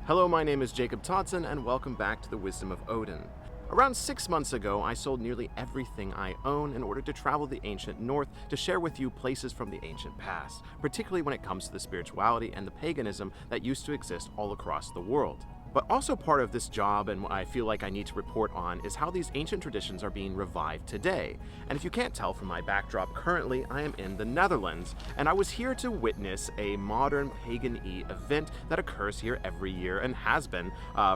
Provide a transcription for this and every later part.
Hello, my name is Jacob Todson, and welcome back to the Wisdom of Odin. Around 6 months ago, I sold nearly everything I own in order to travel the ancient north to share with you places from the ancient past, particularly when it comes to the spirituality and the paganism that used to exist all across the world. But also part of this job, and what I feel like I need to report on, is how these ancient traditions are being revived today. And if you can't tell from my backdrop, currently I am in the Netherlands, and I was here to witness a modern pagan-y event that occurs here every year and has been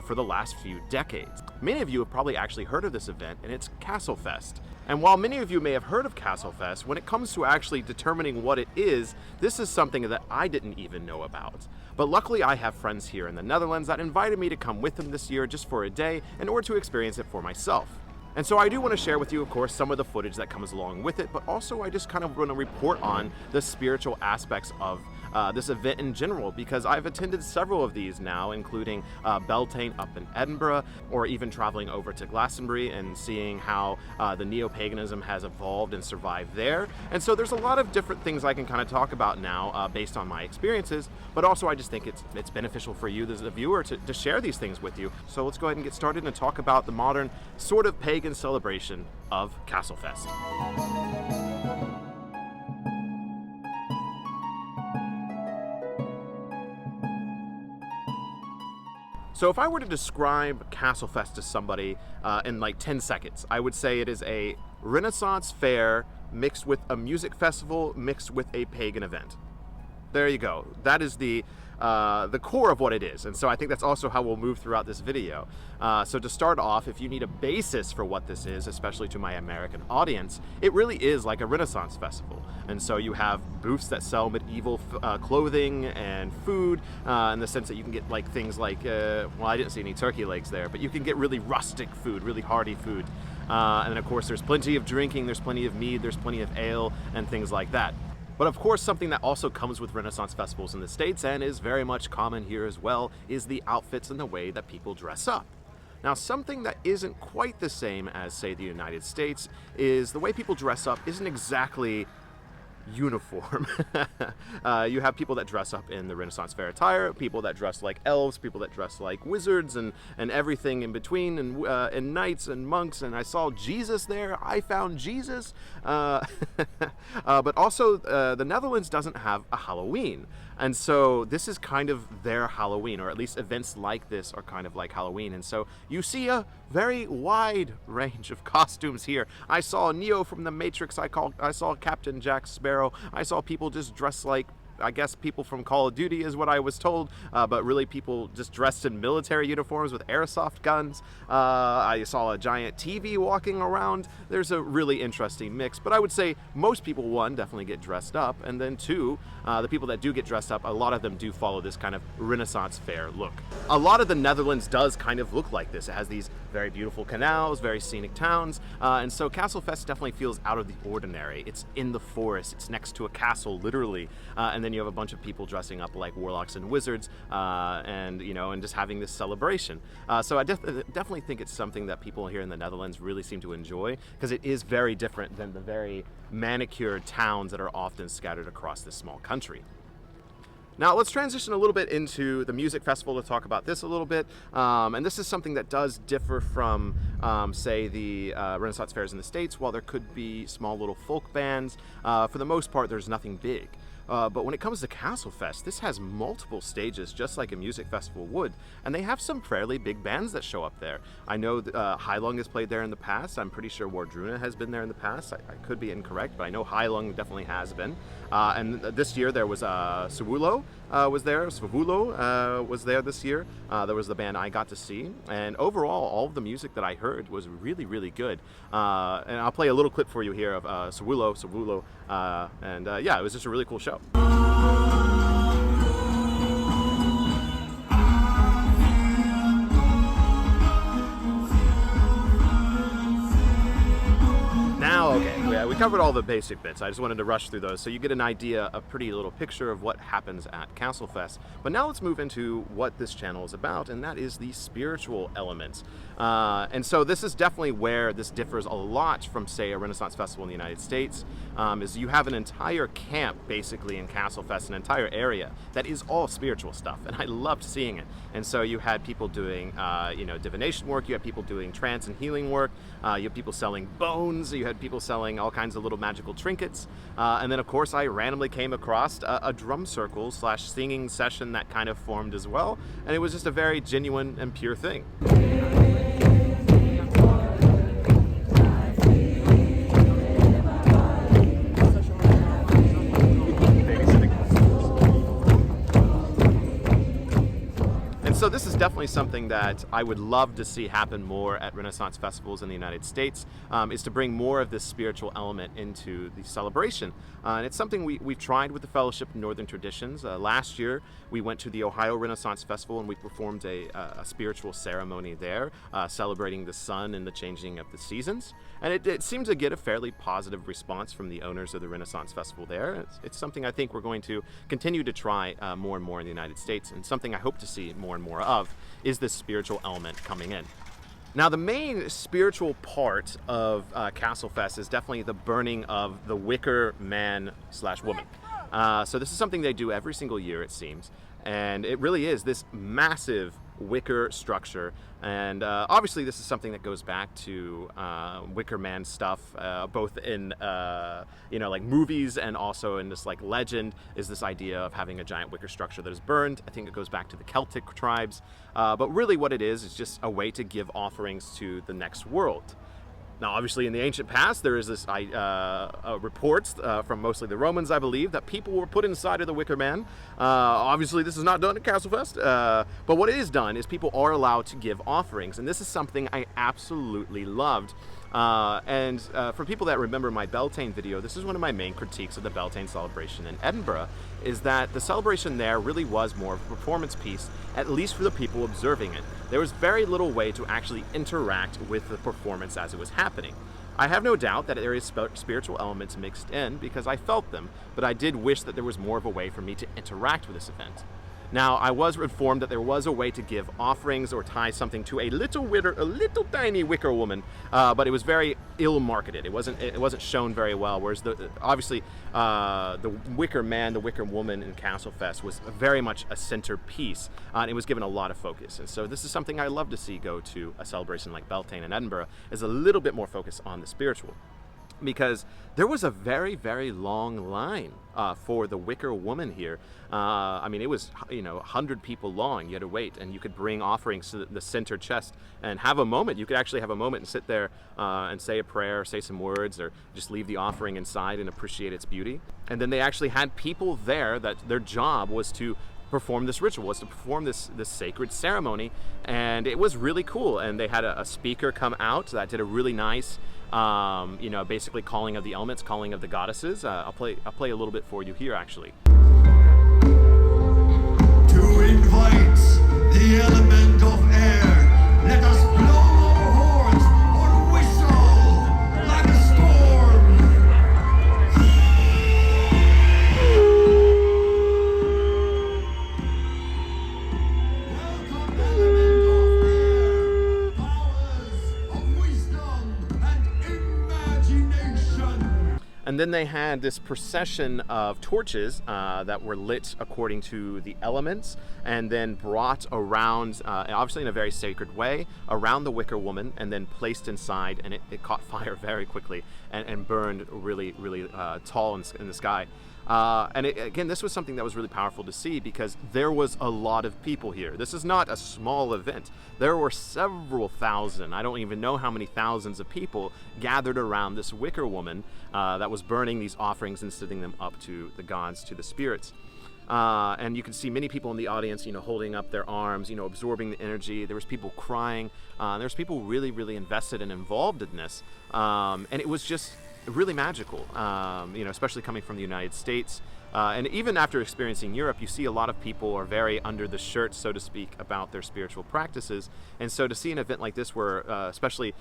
for the last few decades. Many of you have probably actually heard of this event, and it's Castlefest. And while many of you may have heard of Castlefest, when it comes to actually determining what it is, this is something that I didn't even know about. But luckily I have friends here in the Netherlands that invited me to come with them this year just for a day in order to experience it for myself. And so I do want to share with you, of course, some of the footage that comes along with it, but also I just kind of want to report on the spiritual aspects of this event in general, because I've attended several of these now, including Beltane up in Edinburgh, or even traveling over to Glastonbury and seeing how the neo-paganism has evolved and survived there. And so there's a lot of different things I can kind of talk about now based on my experiences, but also I just think it's beneficial for you as a viewer to share these things with you. So let's go ahead and get started and talk about the modern sort of pagan celebration of Castlefest. So if I were to describe Castlefest to somebody in like 10 seconds, I would say it is a Renaissance fair mixed with a music festival mixed with a pagan event. There you go. That is the core of what it is, and so I think that's also how we'll move throughout this video. So to start off, if you need a basis for what this is, especially to my American audience, it really is like a Renaissance festival. And so you have booths that sell medieval clothing and food, in the sense that you can get like things like, well, I didn't see any turkey legs there, but you can get really rustic food, really hearty food. And then of course there's plenty of drinking, there's plenty of mead, there's plenty of ale, and things like that. But of course, something that also comes with Renaissance festivals in the States and is very much common here as well is the outfits and the way that people dress up. Now, something that isn't quite the same as, say, the United States is the way people dress up isn't exactly uniform. You have people that dress up in the Renaissance fair attire, people that dress like elves, people that dress like wizards, and everything in between, and knights and monks, and I saw Jesus there. I found Jesus. But also the Netherlands doesn't have a Halloween, and so this is kind of their Halloween, or at least events like this are kind of like Halloween. And so you see a very wide range of costumes here. I saw Neo from the Matrix. I saw Captain Jack Sparrow. I saw people just dressed like, I guess, people from Call of Duty is what I was told, but really people just dressed in military uniforms with airsoft guns. I saw a giant TV walking around. There's a really interesting mix, but I would say most people, one, definitely get dressed up, and then two, the people that do get dressed up, a lot of them do follow this kind of Renaissance fair look. A lot of the Netherlands does kind of look like this. It has these very beautiful canals, very scenic towns, and so Castlefest definitely feels out of the ordinary. It's in the forest, it's next to a castle, literally, and then you have a bunch of people dressing up like warlocks and wizards, and just having this celebration. So I definitely think it's something that people here in the Netherlands really seem to enjoy, because it is very different than the very manicured towns that are often scattered across this small country. Now let's transition a little bit into the music festival to talk about this a little bit, and this is something that does differ from, say, the Renaissance fairs in the States. While there could be small little folk bands, for the most part there's nothing big. But when it comes to Castlefest, this has multiple stages, just like a music festival would, and they have some fairly big bands that show up there. I know Heilung has played there in the past. I'm pretty sure Wardruna has been there in the past. I could be incorrect, but I know Heilung definitely has been. And this year there was Svulo was there. Svulo was there this year. There was the band I got to see, and overall, all of the music that I heard was really, really good. And I'll play a little clip for you here of Svulo, and yeah, it was just a really cool show. Now, okay, yeah, we kind covered all the basic bits. I just wanted to rush through those so you get an idea, a pretty little picture of what happens at Castlefest. But now let's move into what this channel is about, and that is the spiritual elements. And so this is definitely where this differs a lot from, say, a Renaissance festival in the United States, is you have an entire camp basically in Castlefest, an entire area that is all spiritual stuff, and I loved seeing it. And so you had people doing divination work, you had people doing trance and healing work, you had people selling bones, you had people selling all kinds of little magical trinkets, and then of course I randomly came across a drum circle / singing session that kind of formed as well, and it was just a very genuine and pure thing. So this is definitely something that I would love to see happen more at Renaissance festivals in the United States, is to bring more of this spiritual element into the celebration. And it's something we've tried with the Fellowship of Northern Traditions. Last year we went to the Ohio Renaissance Festival and we performed a spiritual ceremony there, celebrating the sun and the changing of the seasons. And it seemed to get a fairly positive response from the owners of the Renaissance Festival there. It's something I think we're going to continue to try more and more in the United States, and something I hope to see more and more of is this spiritual element coming in. Now, the main spiritual part of Castlefest is definitely the burning of the Wicker Man / woman. So this is something they do every single year, it seems, and it really is this massive wicker structure. And obviously this is something that goes back to Wicker Man stuff, both in like movies and also in this like legend, is this idea of having a giant wicker structure that is burned. I think it goes back to the Celtic tribes, but really what it is just a way to give offerings to the next world. Now, obviously, in the ancient past, there is this reports from mostly the Romans, I believe, that people were put inside of the Wicker Man. Obviously, this is not done at Castlefest, but what is done is people are allowed to give offerings, and this is something I absolutely loved. And for people that remember my Beltane video, this is one of my main critiques of the Beltane celebration in Edinburgh, is that the celebration there really was more of a performance piece, at least for the people observing it. There was very little way to actually interact with the performance as it was happening. I have no doubt that there is spiritual elements mixed in because I felt them, but I did wish that there was more of a way for me to interact with this event. Now, I was informed that there was a way to give offerings or tie something to a little tiny Wicker Woman, but it was very ill-marketed. It wasn't shown very well. Whereas obviously the Wicker Man, the Wicker Woman in Castlefest was very much a centerpiece, and it was given a lot of focus. And so this is something I love to see go to a celebration like Beltane in Edinburgh, is a little bit more focus on the spiritual. Because there was a very, very long line for the Wicker Woman here. I mean, it was 100 people long. You had to wait, and you could bring offerings to the center chest and have a moment. You could actually have a moment and sit there and say a prayer, say some words, or just leave the offering inside and appreciate its beauty. And then they actually had people there that their job was to perform this ritual, was to perform this sacred ceremony, and it was really cool. And they had a speaker come out that did a really nice basically calling of the elements, calling of the goddesses. I'll play a little bit for you here, actually. To invite the element of air, let us blow our horns or whistle like a storm. Welcome, element of air, powers of wisdom and imagination. And then they had this procession of torches that were lit according to the elements, and then brought around, obviously in a very sacred way, around the Wicker Woman, and then placed inside, and it caught fire very quickly and burned really, really tall in the sky. And again, this was something that was really powerful to see because there was a lot of people here. This is not a small event. There were several thousand, I don't even know how many thousands of people gathered around this Wicker Woman that was burning these offerings and sending them up to the gods, to the spirits. And you can see many people in the audience, holding up their arms, absorbing the energy. There was people crying. There was people really, really invested and involved in this. And it was just really magical, especially coming from the United States. And even after experiencing Europe, you see a lot of people are very under the shirt, so to speak, about their spiritual practices. And so to see an event like this where especially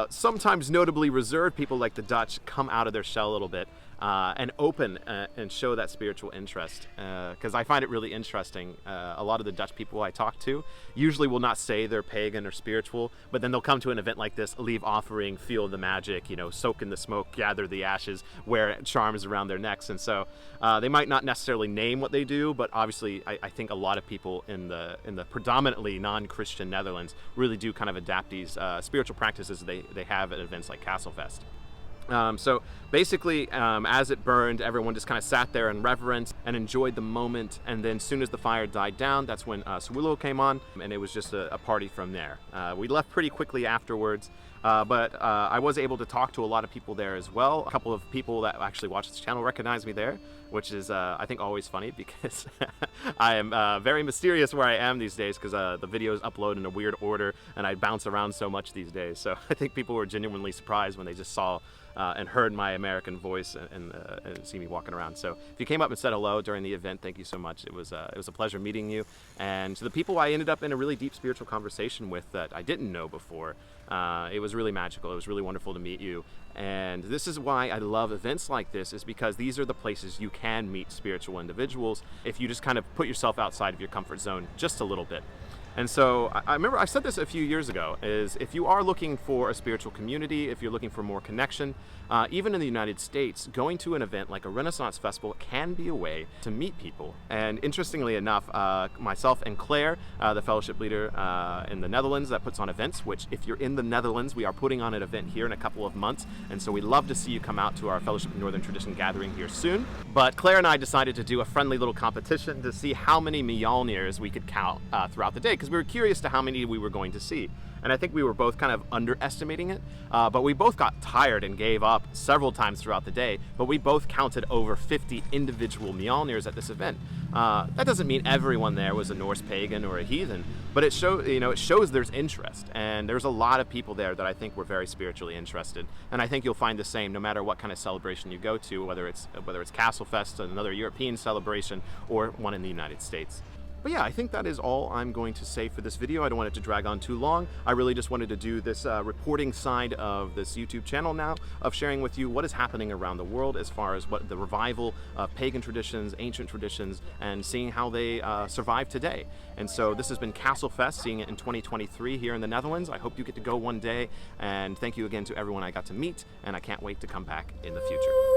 sometimes notably reserved people like the Dutch come out of their shell a little bit and open and show that spiritual interest, because I find it really interesting. A lot of the Dutch people I talk to usually will not say they're pagan or spiritual, but then they'll come to an event like this, leave offering, feel the magic, you know, soak in the smoke, gather the ashes, wear charms around their necks. And so they might not necessarily name what they do, but obviously I think a lot of people in the predominantly non-Christian Netherlands really do kind of adapt these spiritual practices they have at events like Castlefest. So basically, as it burned, everyone just kind of sat there in reverence and enjoyed the moment. And then as soon as the fire died down, that's when Swillo came on, and it was just a party from there. We left pretty quickly afterwards, but I was able to talk to a lot of people there as well. A couple of people that actually watch this channel recognize me there, which is, I think, always funny because I am very mysterious where I am these days, because the videos upload in a weird order and I bounce around so much these days. So I think people were genuinely surprised when they just saw and heard my American voice and see me walking around. So if you came up and said hello during the event, thank you so much. It was a pleasure meeting you. And to the people I ended up in a really deep spiritual conversation with that I didn't know before, it was really magical. It was really wonderful to meet you. And this is why I love events like this, is because these are the places you can meet spiritual individuals if you just kind of put yourself outside of your comfort zone just a little bit. And so I remember I said this a few years ago, is if you are looking for a spiritual community, if you're looking for more connection, even in the United States, going to an event like a Renaissance Festival can be a way to meet people. And interestingly enough, myself and Claire, the fellowship leader in the Netherlands that puts on events, which if you're in the Netherlands, we are putting on an event here in a couple of months. And so we'd love to see you come out to our Fellowship of Northern Tradition gathering here soon. But Claire and I decided to do a friendly little competition to see how many Mjolnirs we could count throughout the day, because we were curious to how many we were going to see. And I think we were both kind of underestimating it, but we both got tired and gave up several times throughout the day, but we both counted over 50 individual Mjolnirs at this event. That doesn't mean everyone there was a Norse pagan or a heathen, but it shows there's interest, and there's a lot of people there that I think were very spiritually interested. And I think you'll find the same no matter what kind of celebration you go to, whether it's Castlefest, another European celebration, or one in the United States. But yeah, I think that is all I'm going to say for this video. I don't want it to drag on too long. I really just wanted to do this reporting side of this YouTube channel now, of sharing with you what is happening around the world as far as what the revival of pagan traditions, ancient traditions, and seeing how they survive today. And so this has been Castlefest, seeing it in 2023 here in the Netherlands. I hope you get to go one day, and thank you again to everyone I got to meet, and I can't wait to come back in the future.